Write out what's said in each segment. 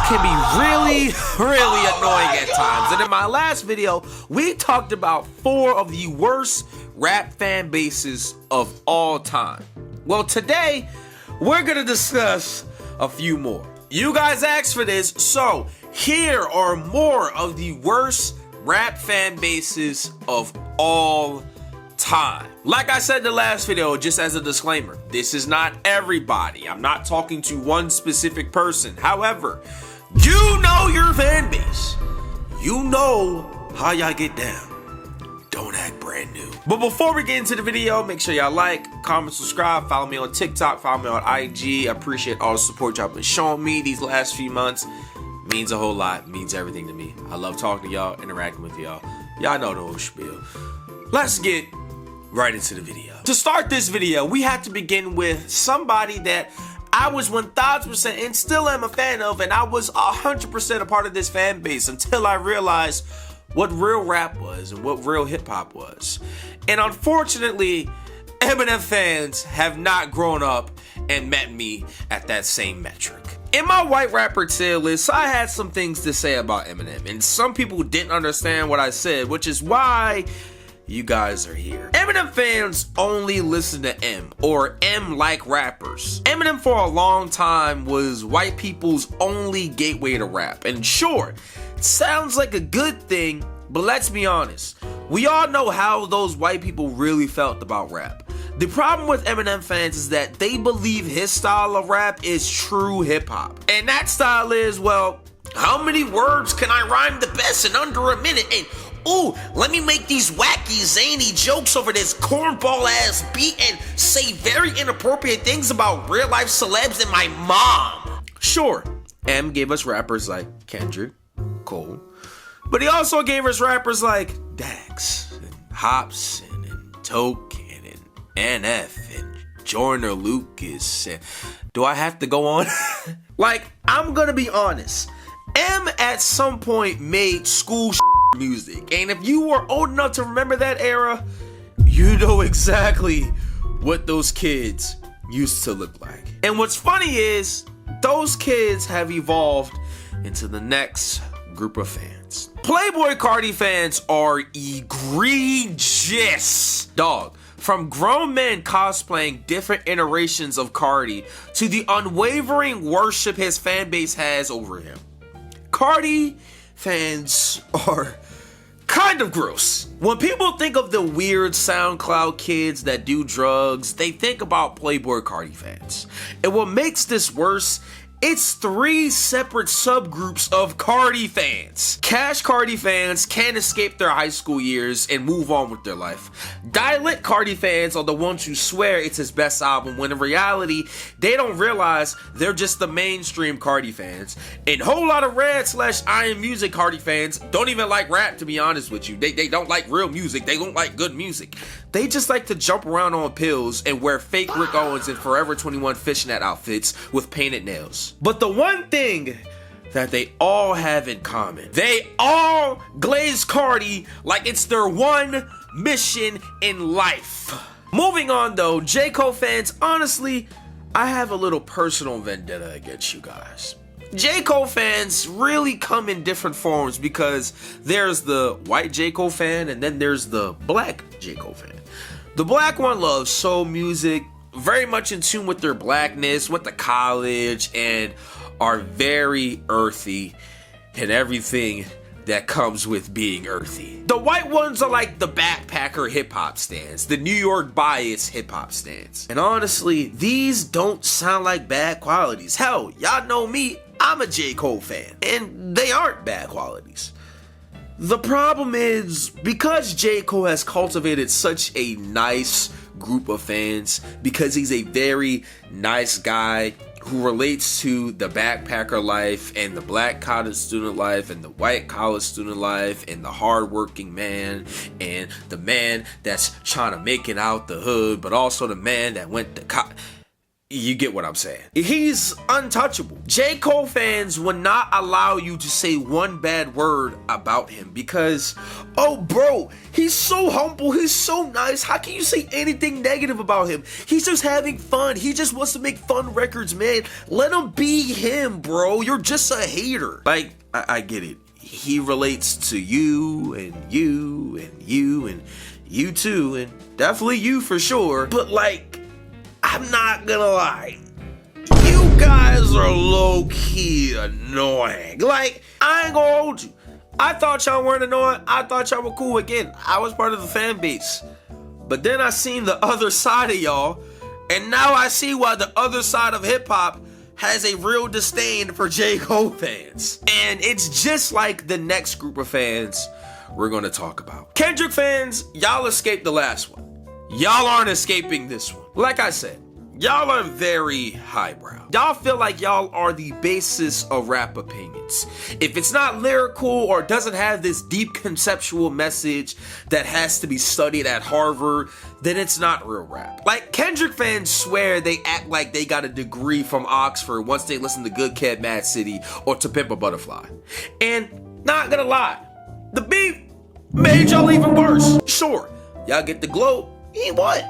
can be really annoying at times. And in my last video, we talked about 4 of the worst rap fan bases of all time. Well, today, we're gonna discuss a few more. You guys asked for this, so here are more of the worst rap fan bases of all time. Like I said in the last video, just as a disclaimer, this is not everybody. I'm not talking to one specific person. However, you know your fan base. You know how y'all get down. Don't act brand new. But before we get into the video, make sure y'all like, comment, subscribe, follow me on TikTok, follow me on IG. I appreciate all the support y'all been showing me these last few months. Means a whole lot, means everything to me. I love talking to y'all, interacting with y'all. Y'all know the whole spiel. Let's get right into the video. To start this video, we have to begin with somebody that I was 1000% and still am a fan of, and I was 100% a part of this fan base until I realized what real rap was and what real hip hop was. And unfortunately, Eminem fans have not grown up and met me at that same metric. In my white rapper tier list, I had some things to say about Eminem, and some people didn't understand what I said, which is why you guys are here. Eminem fans only listen to M, or M-like rappers. Eminem for a long time was white people's only gateway to rap. And sure, it sounds like a good thing, but let's be honest. We all know how those white people really felt about rap. The problem with Eminem fans is that they believe his style of rap is true hip-hop. And that style is, well, how many words can I rhyme the best in under a minute? And ooh, let me make these wacky, zany jokes over this cornball ass beat and say very inappropriate things about real life celebs and my mom. Sure, M gave us rappers like Kendrick, Cole, but he also gave us rappers like Dax, and Hops, and Toke, and NF, and Joyner Lucas, and do I have to go on? Like, I'm gonna be honest, M at some point made school music, and if you were old enough to remember that era, you know exactly what those kids used to look like. And what's funny is, those kids have evolved into the next group of fans. Playboi Carti fans are egregious. Dog. From grown men cosplaying different iterations of Carti to the unwavering worship his fan base has over him. Carti fans are kind of gross. When people think of the weird SoundCloud kids that do drugs, they think about Playboi Carti fans. And what makes this worse, it's 3 separate subgroups of Carti fans. Cash Carti fans can't escape their high school years and move on with their life. Dialect Carti fans are the ones who swear it's his best album, when in reality, they don't realize they're just the mainstream Carti fans. And a whole lot of Red/Iron Music Carti fans don't even like rap, to be honest with you. They don't like real music. They don't like good music. They just like to jump around on pills and wear fake Rick Owens and Forever 21 fishnet outfits with painted nails. But the one thing that they all have in common, they all glaze Carti like it's their one mission in life. Moving on though, J. Cole fans, honestly, I have a little personal vendetta against you guys. J. Cole fans really come in different forms, because there's the white J. Cole fan and then there's the black J. Cole fan. The black one loves soul music, very much in tune with their blackness, went to college, and are very earthy and everything that comes with being earthy. The white ones are like the backpacker hip-hop stans, the New York bias hip-hop stans. And honestly, these don't sound like bad qualities. Hell, y'all know me, I'm a J. Cole fan, and they aren't bad qualities. The problem is, because J. Cole has cultivated such a nice group of fans, because he's a very nice guy who relates to the backpacker life and the black college student life and the white college student life and the hardworking man and the man that's trying to make it out the hood, but also the man that went to college. You get what I'm saying. He's untouchable. J. Cole fans will not allow you to say one bad word about him because, oh bro, he's so humble, he's so nice. How can you say anything negative about him? He's just having fun. He just wants to make fun records, man. Let him be him, bro. You're just a hater. Like, I get it. He relates to you and you and you and you too, and definitely you for sure. But like, I'm not gonna lie, you guys are low-key annoying. Like, I ain't gonna hold you. I thought y'all weren't annoying. I thought y'all were cool. Again, I was part of the fan base. But then I seen the other side of y'all, and now I see why the other side of hip-hop has a real disdain for J. Cole fans. And it's just like the next group of fans we're gonna talk about. Kendrick fans, y'all escaped the last one. Y'all aren't escaping this one. Like I said, y'all are very highbrow. Y'all feel like y'all are the basis of rap opinions. If it's not lyrical or doesn't have this deep conceptual message that has to be studied at Harvard, then it's not real rap. Like, Kendrick fans swear they act like they got a degree from Oxford once they listen to Good Kid, Mad City or To Pimp a Butterfly. And not gonna lie, the beef made y'all even worse. Sure, y'all get the glow, he won.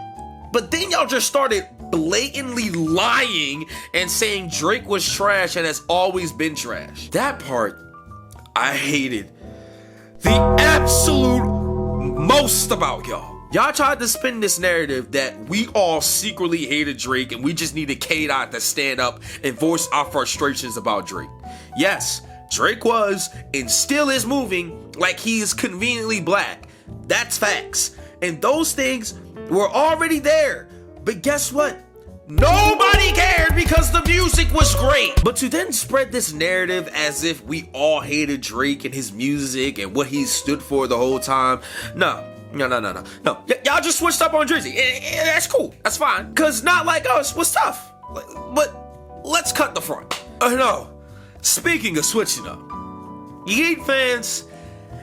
But then y'all just started blatantly lying and saying Drake was trash and has always been trash. That part, I hated the absolute most about y'all. Y'all tried to spin this narrative that we all secretly hated Drake and we just needed K-Dot to stand up and voice our frustrations about Drake. Yes, Drake was and still is moving like he is conveniently black. That's facts. And those things were already there. But guess what? Nobody cared because the music was great. But to then spread this narrative as if we all hated Drake and his music and what he stood for the whole time. No. Y'all just switched up on Drizzy. That's cool. That's fine. Because not like us was tough. But let's cut the front. No. Speaking of switching up, Yeat fans,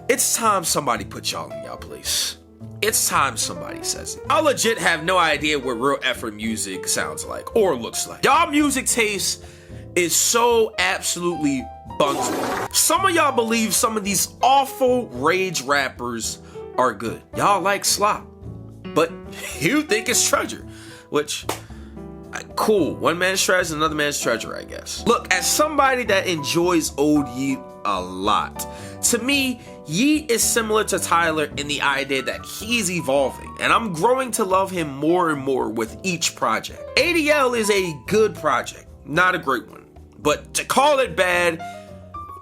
it's time somebody put y'all in y'all place. It's time somebody says it. I legit have no idea what real effort music sounds like or looks like. Y'all music taste is so absolutely bungled. Some of y'all believe some of these awful rage rappers are good. Y'all like slop, but you think it's treasure, which, cool. One man's trash is another man's treasure, I guess. Look, as somebody that enjoys old Yeat a lot, to me, Yeat is similar to Tyler in the idea that he's evolving, and I'm growing to love him more and more with each project. ADL is a good project, not a great one, but to call it bad,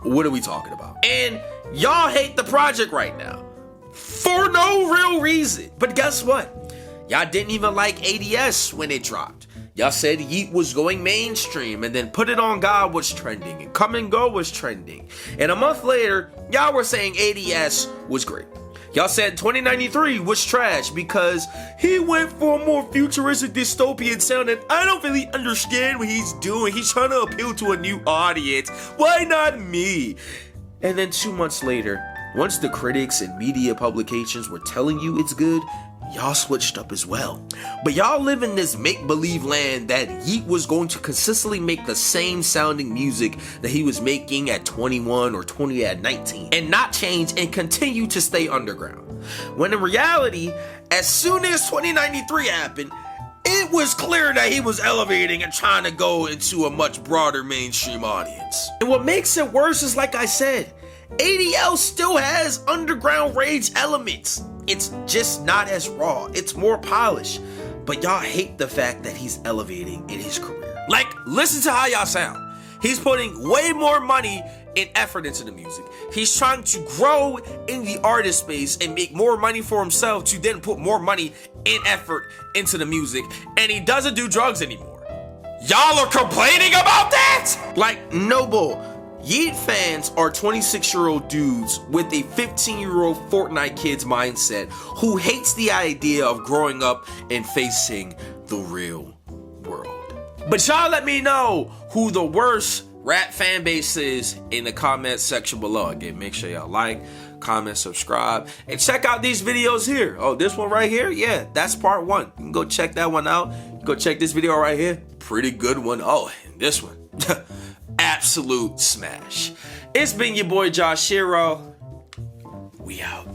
what are we talking about? And y'all hate the project right now for no real reason. But guess what? Y'all didn't even like ADS when it dropped. Y'all said Yeat was going mainstream, and then Put It On God was trending, and Come and Go was trending. And a month later, y'all were saying ADS was great. Y'all said 2093 was trash because he went for a more futuristic dystopian sound, and I don't really understand what he's doing. He's trying to appeal to a new audience. Why not me? And then 2 months later, once the critics and media publications were telling you it's good, y'all switched up as well. But y'all live in this make-believe land that Yeat was going to consistently make the same sounding music that he was making at 21 or 20 at 19 and not change and continue to stay underground. When in reality, as soon as 2093 happened, it was clear that he was elevating and trying to go into a much broader mainstream audience. And what makes it worse is, like I said, ADL still has underground rage elements. It's just not as raw. It's more polished. But y'all hate the fact that he's elevating in his career. Like, listen to how y'all sound. He's putting way more money and effort into the music. He's trying to grow in the artist space and make more money for himself to then put more money and effort into the music. And he doesn't do drugs anymore. Y'all are complaining about that? Like, Noble, Yeat fans are 26-year-old dudes with a 15-year-old Fortnite kid's mindset who hates the idea of growing up and facing the real world. But y'all let me know who the worst rap fan base is in the comment section below. Again, make sure y'all like, comment, subscribe, and check out these videos here. Oh, this one right here? Yeah, that's part 1. You can go check that one out. Go check this video right here. pretty good one. Oh, and this one, absolute smash. It's been your boy Josh Shiro. We out.